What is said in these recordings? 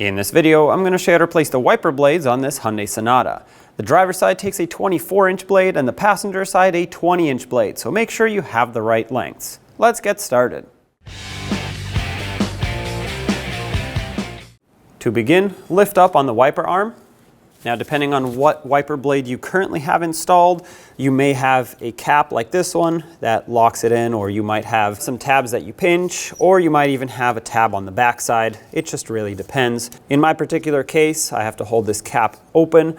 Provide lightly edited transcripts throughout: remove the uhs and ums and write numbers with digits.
In this video, I'm going to show you how to replace the wiper blades on this Hyundai Sonata. The driver's side takes a 24-inch blade and the passenger side a 20-inch blade, so make sure you have the right lengths. Let's get started. To begin, lift up on the wiper arm. Now, depending on what wiper blade you currently have installed, you may have a cap like this one that locks it in, or you might have some tabs that you pinch, or you might even have a tab on the back side. It just really depends. In my particular case, I have to hold this cap open,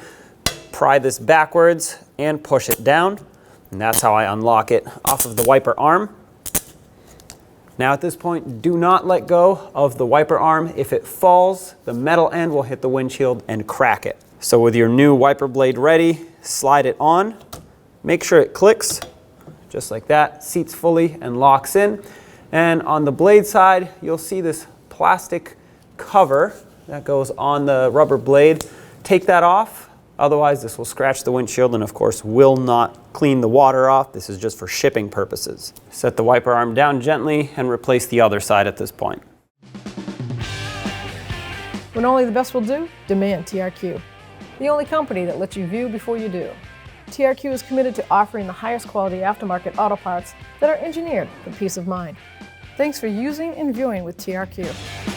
pry this backwards, and push it down. And that's how I unlock it off of the wiper arm. Now at this point, do not let go of the wiper arm. If it falls, the metal end will hit the windshield and crack it. So with your new wiper blade ready, slide it on. Make sure it clicks, just like that, seats fully and locks in. And on the blade side, you'll see this plastic cover that goes on the rubber blade. Take that off, otherwise this will scratch the windshield and of course will not clean the water off. This is just for shipping purposes. Set the wiper arm down gently and replace the other side at this point. When only the best will do, demand TRQ. The only company that lets you view before you do. TRQ is committed to offering the highest quality aftermarket auto parts that are engineered for peace of mind. Thanks for using and viewing with TRQ.